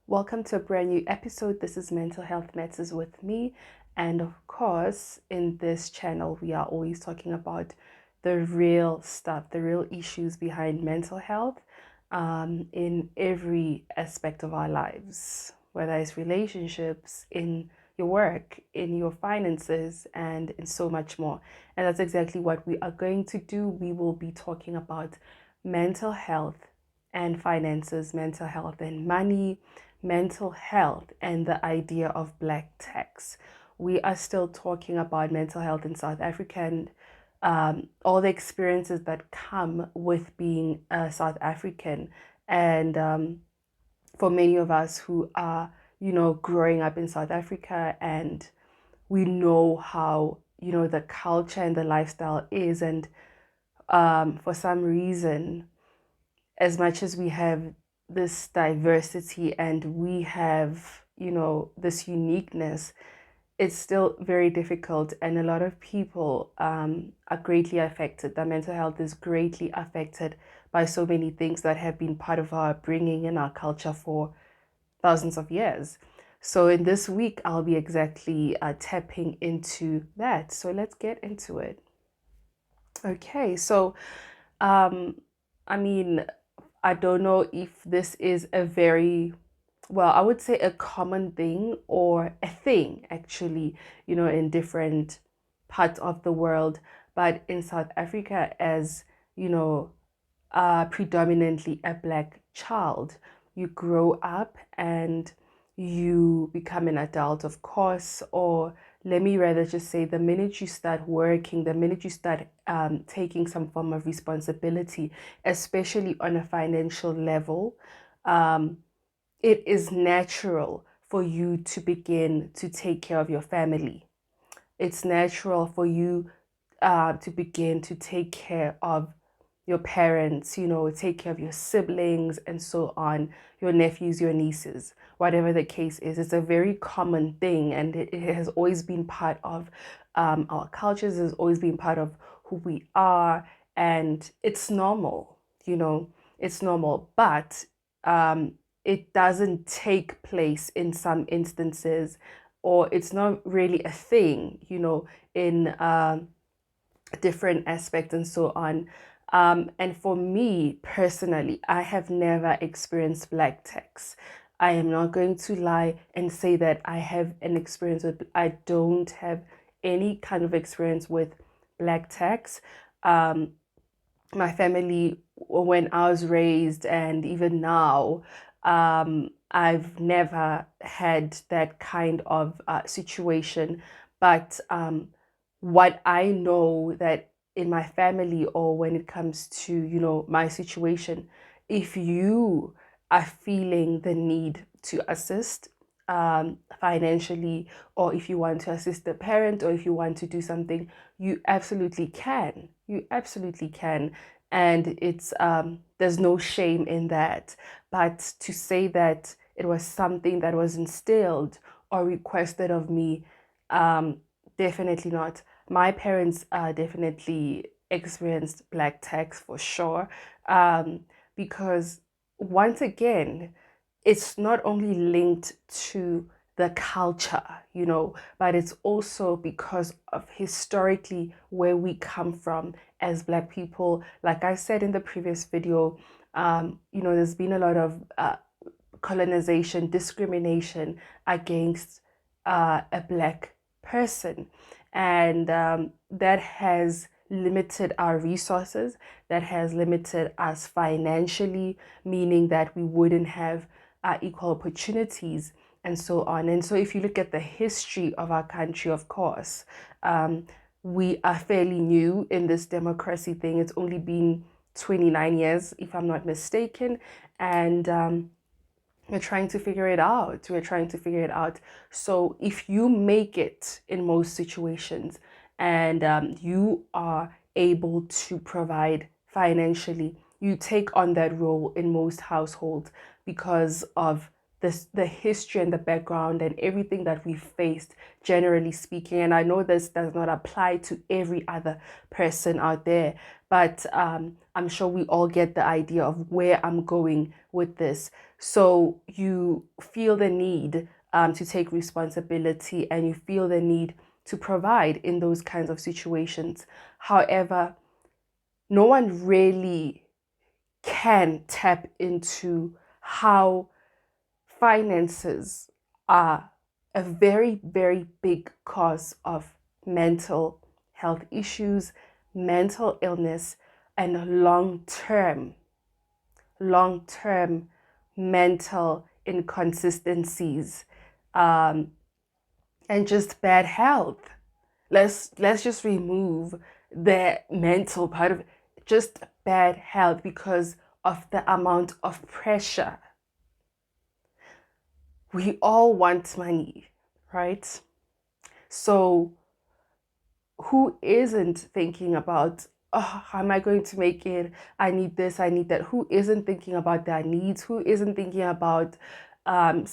Welcome to a brand new episode. This is Mental Health Matters with me. And of course, in this channel, we are always talking about the real stuff, the real issues behind mental health in every aspect of our lives, whether it's relationships, in your work, in your finances, and in so much more. And that's exactly what we are going to do. We will be talking about mental health and finances, mental health and money, mental health, and the idea of black tax. We are still talking about mental health in South Africa and all the experiences that come with being a South African. And for many of us who are, growing up in South Africa, and we know how, the culture and the lifestyle is. And for some reason, as much as we have this diversity and we have, this uniqueness, it's still very difficult. And a lot of people are greatly affected. Their mental health is greatly affected by so many things that have been part of our bringing in our culture for thousands of years. So in this week, I'll be exactly tapping into that. So let's get into it. Okay, so um, I mean, I don't know if this is a very, well, I would say a common thing or a thing actually, in different parts of the world. But in South Africa, as you know, predominantly a black child, you grow up and you become an adult, of course, or let me rather just say the minute you start working, the minute you start taking some form of responsibility, especially on a financial level, um, it is natural for you to begin to take care of your family. It's natural for you to begin to take care of your parents, take care of your siblings and so on, your nephews, your nieces, whatever the case is. It's a very common thing, and it has always been part of our cultures, has always been part of who we are, and it's normal, it's normal. But it doesn't take place in some instances, or it's not really a thing, in different aspects and so on. And for me personally, I have never experienced black tax. I am not going to lie and say that I have an experience with, I don't have any kind of experience with black tax. Um, my family, when I was raised, and even now, I've never had that kind of situation. But what I know that in my family, or when it comes to, my situation, if you are feeling the need to assist financially, or if you want to assist the parent, or if you want to do something, you absolutely can. You absolutely can. And it's there's no shame in that. But to say that it was something that was instilled or requested of me, definitely not. My parents definitely experienced black tax for sure, because once again, it's not only linked to the culture, but it's also because of historically where we come from as black people. Like I said in the previous video, there's been a lot of colonization, discrimination against a black person. And that has limited our resources, that has limited us financially, meaning that we wouldn't have equal opportunities and so on. And so if you look at the history of our country, of course, we are fairly new in this democracy thing. It's only been 29 years, if I'm not mistaken. And we're trying to figure it out. We're trying to figure it out. So if you make it in most situations, and you are able to provide financially, you take on that role in most households because of the history and the background and everything that we faced, generally speaking. And I know this does not apply to every other person out there, but I'm sure we all get the idea of where I'm going with this. So you feel the need to take responsibility, and you feel the need to provide in those kinds of situations. However, no one really can tap into how finances are a very, very big cause of mental health issues, mental illness, and long term mental inconsistencies, um, and just bad health. Let's just remove the mental part of it, just bad health because of the amount of pressure. We all want money, right? So who isn't thinking about, oh, how am I going to make it? I need this, I need that. Who isn't thinking about their needs? Who isn't thinking about um,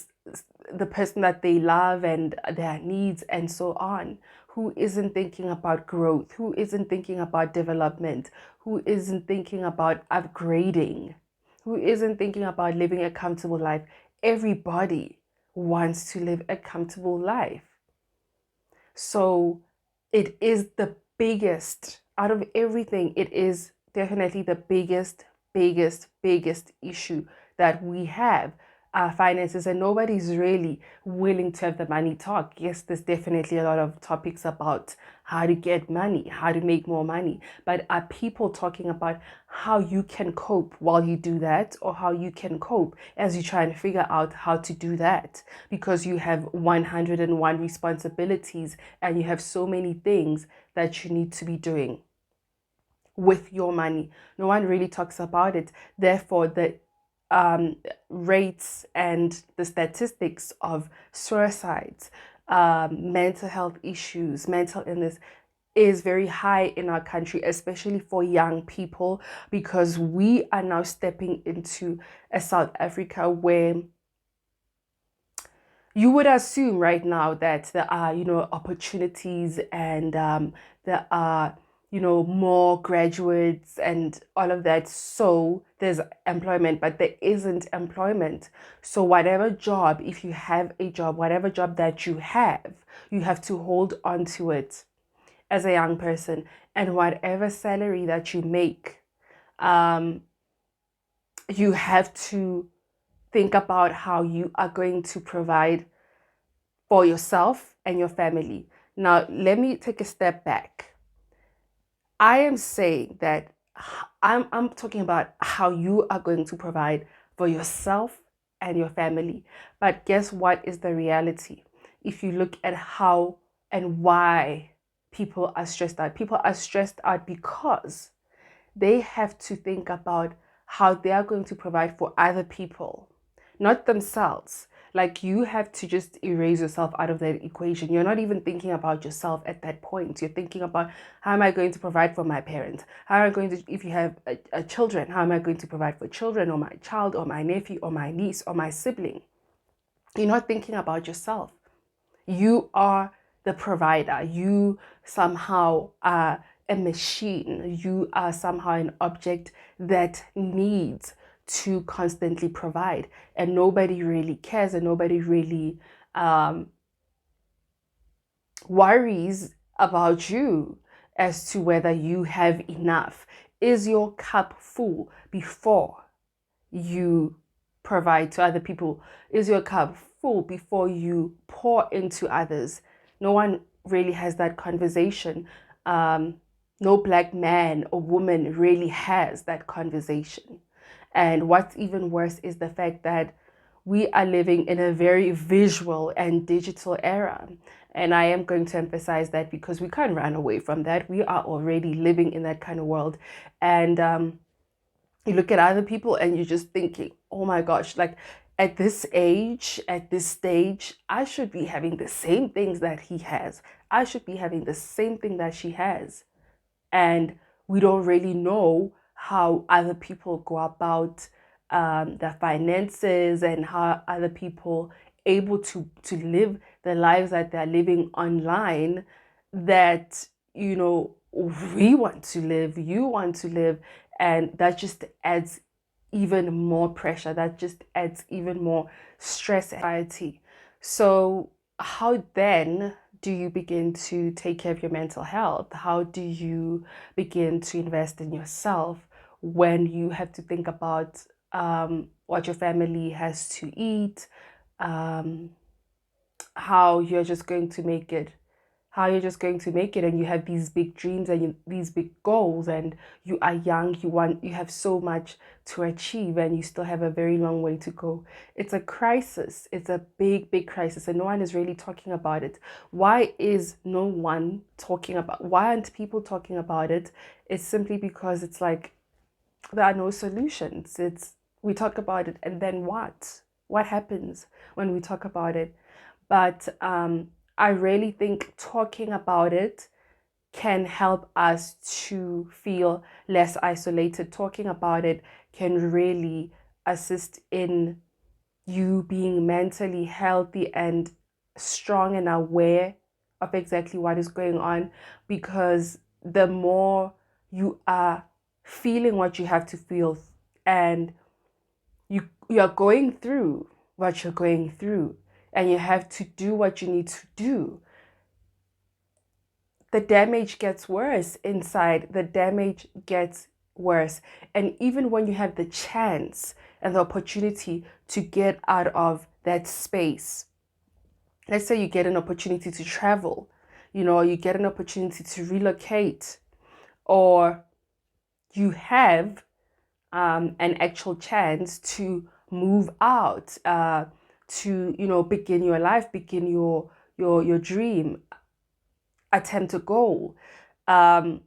the person that they love and their needs and so on? Who isn't thinking about growth? Who isn't thinking about development? Who isn't thinking about upgrading? Who isn't thinking about living a comfortable life? Everybody wants to live a comfortable life. So it is the biggest out of everything. It is definitely the biggest issue that we have, finances, and nobody's really willing to have the money talk. Yes, there's definitely a lot of topics about how to get money, how to make more money, but are people talking about how you can cope while you do that, or how you can cope as you try and figure out how to do that, because you have 101 responsibilities and you have so many things that you need to be doing with your money? No one really talks about it. Therefore, the rates and the statistics of suicides, mental health issues, mental illness is very high in our country, especially for young people, because we are now stepping into a South Africa where you would assume right now that there are, opportunities, and there are, more graduates and all of that. So there's employment, but there isn't employment. So whatever job, if you have a job, whatever job that you have to hold on to it as a young person. And whatever salary that you make, um, you have to think about how you are going to provide for yourself and your family. Now, let me take a step back. I am saying that I'm talking about how you are going to provide for yourself and your family. But guess what is the reality? If you look at how and why people are stressed out because they have to think about how they are going to provide for other people, not themselves. Like, you have to just erase yourself out of that equation. You're not even thinking about yourself at that point. You're thinking about, how am I going to provide for my parents? How am I going to, if you have a children, how am I going to provide for children, or my child, or my nephew, or my niece, or my sibling? You're not thinking about yourself. You are the provider. You somehow are a machine. You are somehow an object that needs to constantly provide. And nobody really cares, and nobody really worries about you as to whether you have enough. Is your cup full before you provide to other people? Is your cup full before you pour into others? No one really has that conversation. No black man or woman really has that conversation. And what's even worse is the fact that we are living in a very visual and digital era. And I am going to emphasize that because we can't run away from that. We are already living in that kind of world. And you look at other people and you're just thinking, oh my gosh, like, at this age, at this stage, I should be having the same things that he has. I should be having the same thing that she has. And we don't really know how other people go about their finances and how other people able to live the lives that they're living online, that we want to live, you want to live, and that just adds even more pressure, that just adds even more stress and anxiety. So how then do you begin to take care of your mental health? How do you begin to invest in yourself when you have to think about what your family has to eat, um, how you're just going to make it, and you have these big dreams and these big goals, and you are young, you have so much to achieve, and you still have a very long way to go. It's a crisis. It's a big crisis, and no one is really talking about it. Why is no one talking about, why aren't people talking about it? It's simply because it's like there are no solutions. It's We talk about it, and then what happens when we talk about it? But I really think talking about it can help us to feel less isolated. Talking about it can really assist in you being mentally healthy and strong and aware of exactly what is going on, because the more you are feeling what you have to feel, and you're going through what you're going through, and you have to do what you need to do, the damage gets worse inside. The damage gets worse. And even when you have the chance and the opportunity to get out of that space, let's say you get an opportunity to travel, you get an opportunity to relocate, or you have an actual chance to move out, to begin your life, begin your dream, attempt a goal. Um,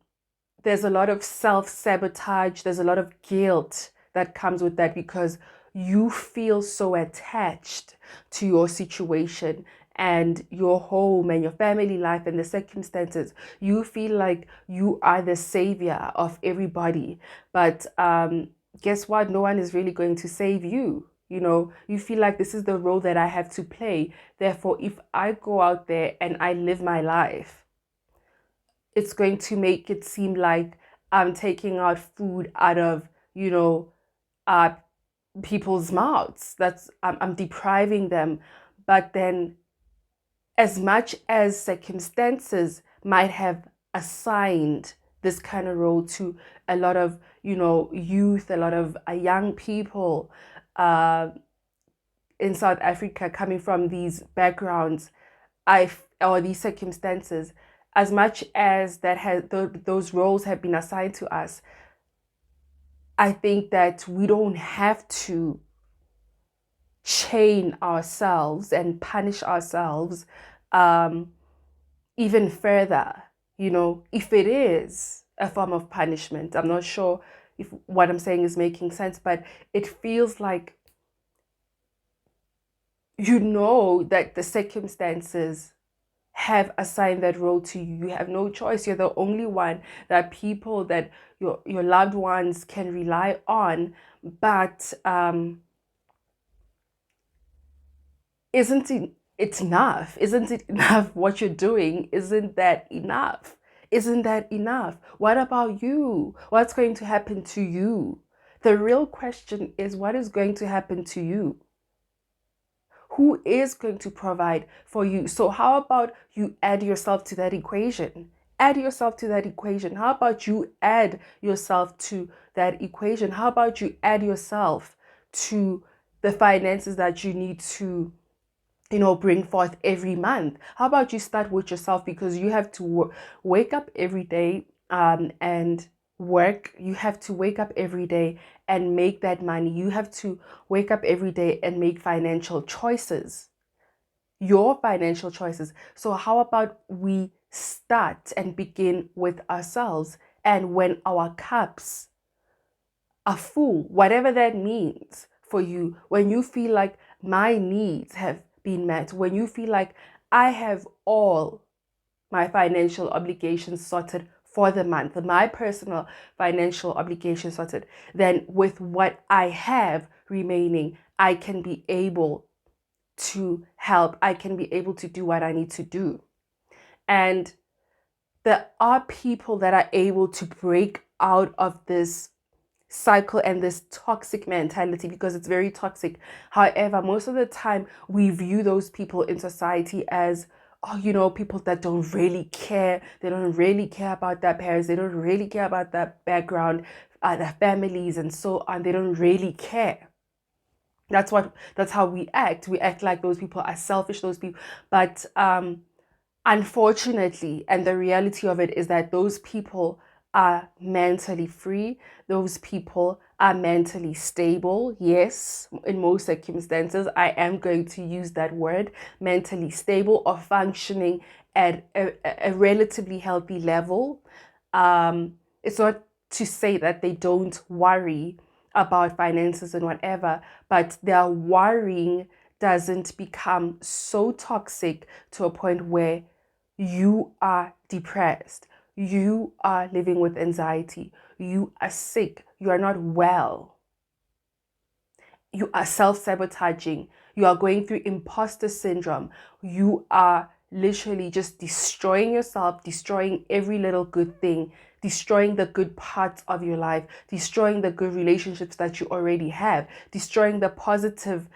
there's a lot of self-sabotage, there's a lot of guilt that comes with that, because you feel so attached to your situation and your home and your family life and the circumstances. You feel like you are the savior of everybody, but guess what? No one is really going to save you. You feel like this is the role that I have to play. Therefore, if I go out there and I live my life, it's going to make it seem like I'm taking out food out of, uh, people's mouths. I'm depriving them. But then, as much as circumstances might have assigned this kind of role to a lot of, youth, a lot of young people uh, in South Africa coming from these backgrounds, or these circumstances, as much as those roles have been assigned to us, I think that we don't have to chain ourselves and punish ourselves even further. If it is a form of punishment, I'm not sure if what I'm saying is making sense, but it feels like that the circumstances have assigned that role to you. You have no choice. You're the only one that people, that your loved ones can rely on. But isn't it enough? Isn't it enough what you're doing? Isn't that enough? Isn't that enough? What about you? What's going to happen to you? The real question is, what is going to happen to you? Who is going to provide for you? So how about you add yourself to that equation? Add yourself to that equation. How about you add yourself to that equation? How about you add yourself to the finances that you need to, bring forth every month? How about you start with yourself, because you have to wake up every day and work. You have to wake up every day and make that money. You have to wake up every day and make financial choices, your financial choices. So how about we start and begin with ourselves? And when our cups are full, whatever that means for you, when you feel like my needs have been met, when you feel like I have all my financial obligations sorted for the month, my personal financial obligation sorted, then with what I have remaining, I can be able to help. I can be able to do what I need to do. And there are people that are able to break out of this cycle and this toxic mentality, because it's very toxic. However, most of the time we view those people in society as, oh, you know, people that don't really care. They don't really care about their parents. They don't really care about their background, their families, and so on. They don't really care. That's how we act. We act like those people are selfish, those people. But unfortunately, and the reality of it is that those people are mentally free. Those people are mentally stable. Yes, in most circumstances, I am going to use that word, mentally stable, or functioning at a relatively healthy level. It's not to say that they don't worry about finances and whatever, but their worrying doesn't become so toxic to a point where you are depressed, you are living with anxiety, you are sick, you are not well, you are self-sabotaging, you are going through imposter syndrome, you are literally just destroying yourself, destroying every little good thing, destroying the good parts of your life, destroying the good relationships that you already have, destroying the positive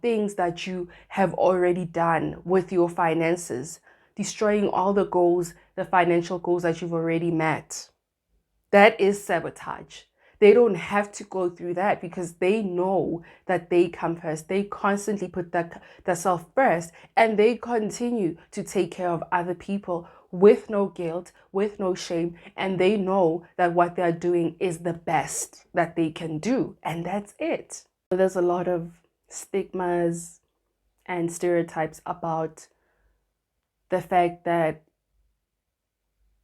things that you have already done with your finances, destroying all the goals, the financial goals that you've already met. That is sabotage. They don't have to go through that because they know that they come first. They constantly put themselves first, and they continue to take care of other people with no guilt, with no shame, and they know that what they're doing is the best that they can do, and that's it. There's a lot of stigmas and stereotypes about the fact that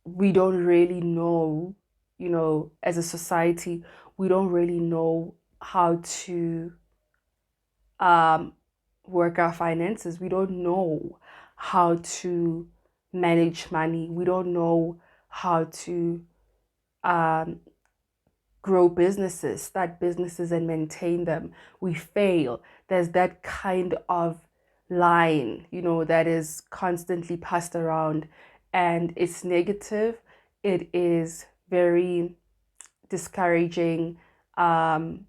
we don't really know, you know, as a society, we don't really know how to work our finances. We don't know how to manage money. We don't know how to grow businesses, start businesses, and maintain them. We fail. There's that kind of line, you know, that is constantly passed around, and it's negative. It is very discouraging. And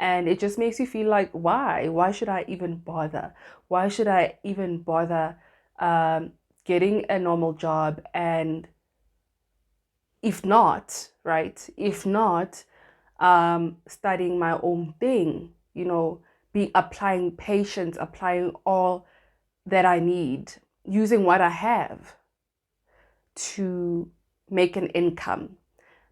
it just makes you feel like, why should I even bother? Why should I even bother getting a normal job? And if not, right, if not studying my own thing, you know, applying patience, applying all that I need, using what I have to make an income,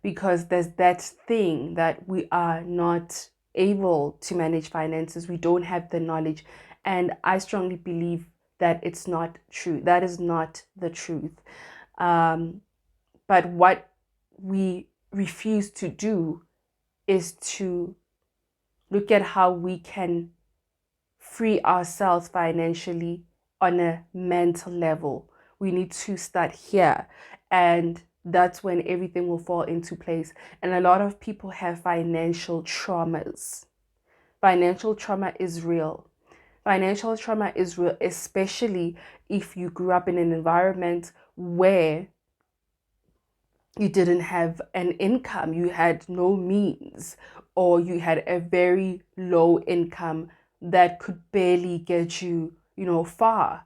because there's that thing that we are not able to manage finances. We don't have the knowledge. And I strongly believe that it's not true. That is not the truth. But what we refuse to do is to look at how we can free ourselves financially on a mental level. We need to start here, and that's when everything will fall into place. And a lot of people have financial traumas. Financial trauma is real. Financial trauma is real, especially if you grew up in an environment where you didn't have an income, you had no means, or you had a very low income that could barely get you, you know, far.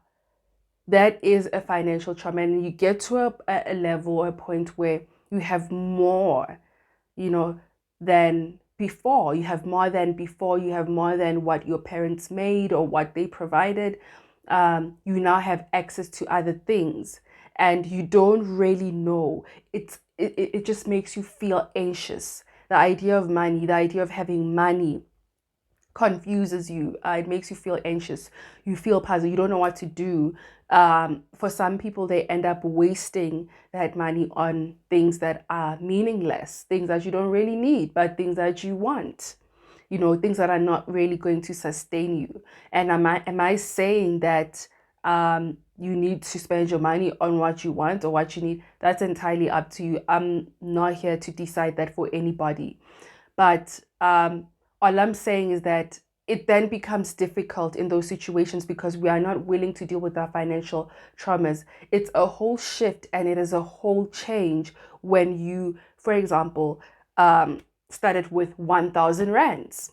That is a financial trauma. And you get to a level, a point where you have more, you know, than before. You have more than before. You have more than what your parents made or what they provided. You now have access to other things, and you don't really know. It just makes you feel anxious. The idea of money, the idea of having money confuses you. It makes you feel anxious. You feel puzzled. You don't know what to do. For some people, they end up wasting that money on things that are meaningless, things that you don't really need, but things that you want. You know, things that are not really going to sustain you. And am I saying that you need to spend your money on what you want or what you need. That's entirely up to you. I'm not here to decide that for anybody. But all I'm saying is that it then becomes difficult in those situations because we are not willing to deal with our financial traumas. It's a whole shift and it is a whole change when you, for example, started with 1,000 rands.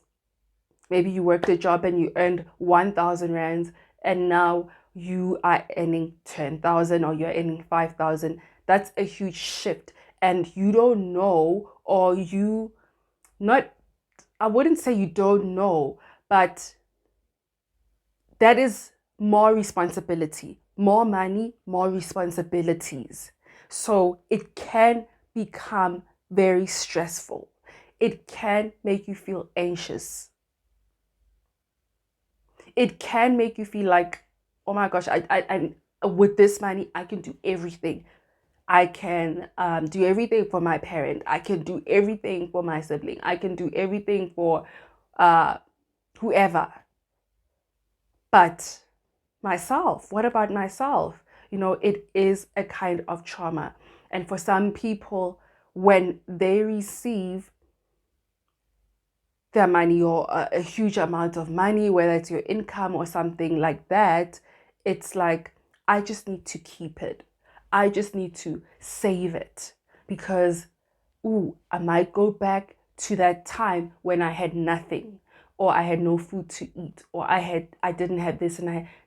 Maybe you worked a job and you earned 1,000 rands, and now you are earning 10,000 or you're earning 5,000. That's a huge shift. And you don't know, or you not, I wouldn't say you don't know, but that is more responsibility, more money, more responsibilities. So it can become very stressful. It can make you feel anxious. It can make you feel like, oh my gosh, I with this money, I can do everything. I can do everything for my parent. I can do everything for my sibling. I can do everything for uh, whoever. But myself, what about myself? It is a kind of trauma. And for some people, when they receive their money or a huge amount of money, whether it's your income or something like that, it's like, I just need to keep it. I just need to save it because, ooh, I might go back to that time when I had nothing or I had no food to eat or I didn't have this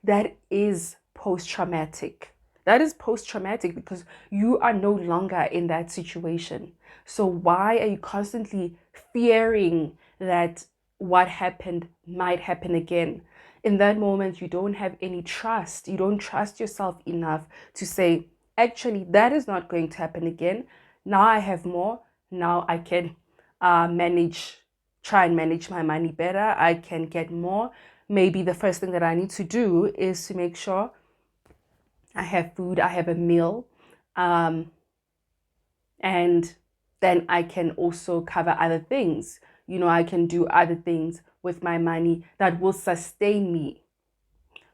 that is post-traumatic. That is post-traumatic because you are no longer in that situation. So why are you constantly fearing that what happened might happen again? In that moment, you don't have any trust. You don't trust yourself enough to say, actually, that is not going to happen again. Now I have more. Now I can try and manage my money better. I can get more. Maybe the first thing that I need to do is to make sure I have food, I have a meal, and then I can also cover other things. I can do other things with my money that will sustain me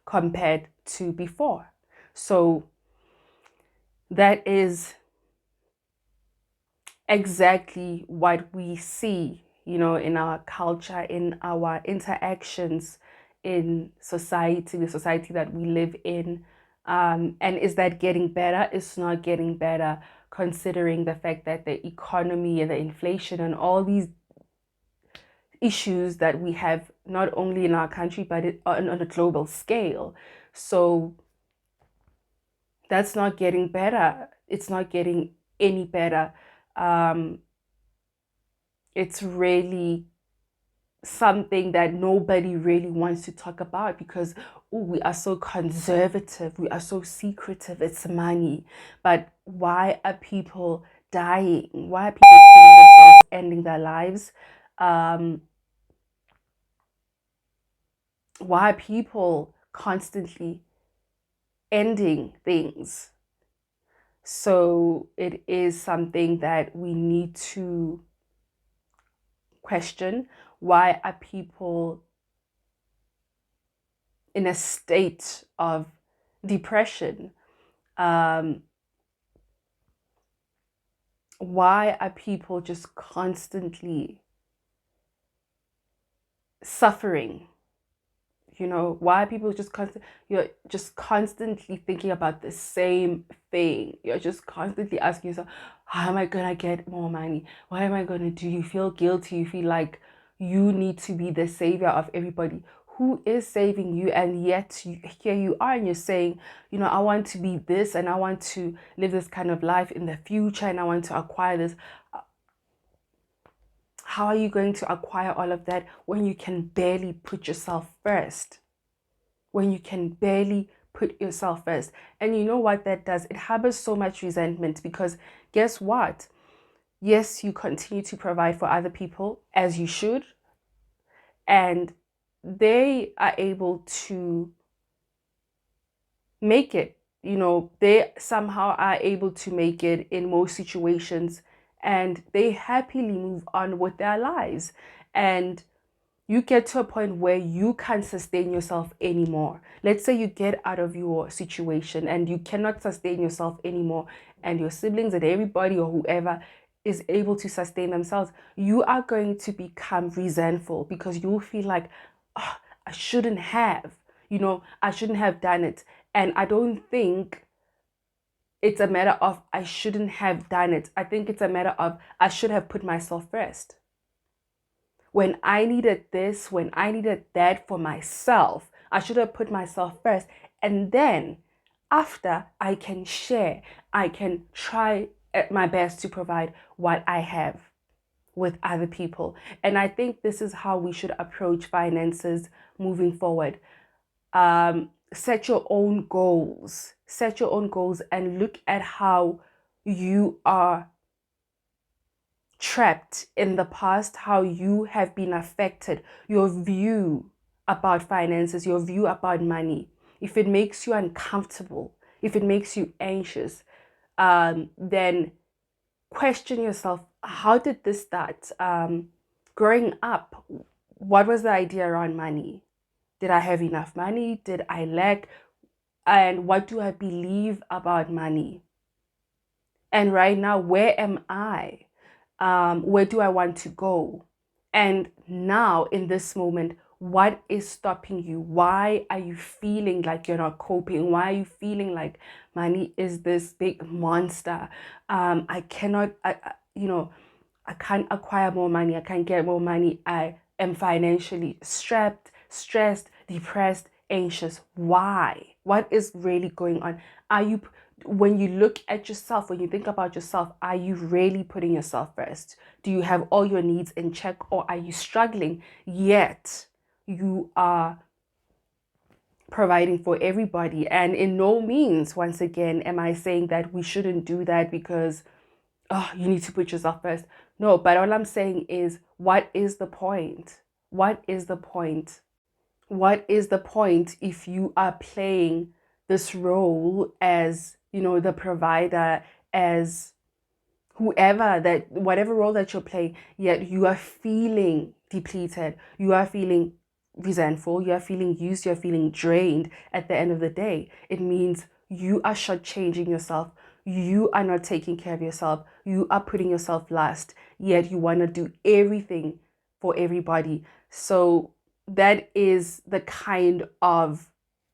compared to before. So that is exactly what we see, in our culture, in our interactions in society, the society that we live in. And is that getting better? It's not getting better, considering the fact that the economy and the inflation and all these issues that we have, not only in our country, but on a global scale. So that's not getting better. It's not getting any better. It's really something that nobody really wants to talk about because we are so conservative, we are so secretive. It's money. But why are people dying? Why are people killing themselves, ending their lives? Why are people constantly ending things? So it is something that we need to question. Why are people in a state of depression? Why are people just constantly suffering? Why are people you're just constantly thinking about the same thing. You're just constantly asking yourself, how am I gonna get more money? What am I gonna do? You feel guilty. You feel like you need to be the savior of everybody. Who is saving you? And yet here you are and you're saying, I want to be this and I want to live this kind of life in the future and I want to acquire this. How are you going to acquire all of that when you can barely put yourself first? When you can barely put yourself first. And you know what that does? It harbors so much resentment because guess what? Yes, you continue to provide for other people as you should, and they are able to make it. They somehow are able to make it in most situations and they happily move on with their lives. And You get to a point where you can't sustain yourself anymore. Let's say you get out of your situation and you cannot sustain yourself anymore, and your siblings and everybody or whoever is able to sustain themselves. You are going to become resentful because you'll feel like, oh, I shouldn't have, I shouldn't have done it. And I don't think it's a matter of I shouldn't have done it. I think it's a matter of I should have put myself first. When I needed this, when I needed that for myself, I should have put myself first. And then after, I can share, I can try at my best to provide what I have with other people. And I think this is how we should approach finances moving forward. Set your own goals. Set your own goals and look at how you are trapped in the past, how you have been affected, your view about finances, your view about money. If it makes you uncomfortable, if it makes you anxious, then question yourself, how did this start? Growing up, what was the idea around money? Did I have enough money? Did I lack? And what do I believe about money? And right now, where am I? Where do I want to go? And now, in this moment, what is stopping you? Why are you feeling like you're not coping? Why are you feeling like money is this big monster? I cannot, I can't acquire more money. I can't get more money. I am financially strapped, stressed, depressed, anxious. Why? What is really going on? Are you, when you look at yourself, when you think about yourself, are you really putting yourself first? Do you have all your needs in check, or are you struggling yet you are providing for everybody? And in no means, once again, am I saying that we shouldn't do that because you need to put yourself first. No, but all I'm saying is, what is the point? What is the point? What is the point if you are playing this role as, the provider, as whoever, that whatever role that you're playing, yet you are feeling depleted, you are feeling resentful, you are feeling used, you're feeling drained at the end of the day. It means you are shortchanging yourself. You are not taking care of yourself. You are putting yourself last, yet you want to do everything for everybody. So that is the kind of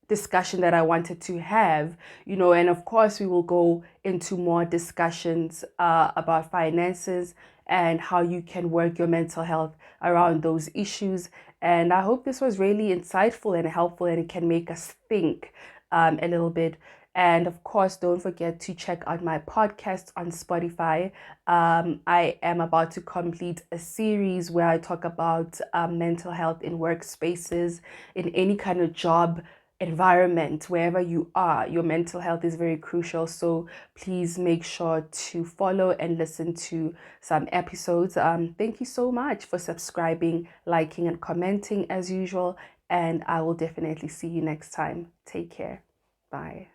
discussion that I wanted to have, and of course we will go into more discussions about finances and how you can work your mental health around those issues. And I hope this was really insightful and helpful, and it can make us think a little bit. And of course, don't forget to check out my podcast on Spotify. I am about to complete a series where I talk about mental health in workspaces, in any kind of job environment, wherever you are. Your mental health is very crucial. So please make sure to follow and listen to some episodes. Thank you so much for subscribing, liking, and commenting as usual. And I will definitely see you next time. Take care. Bye.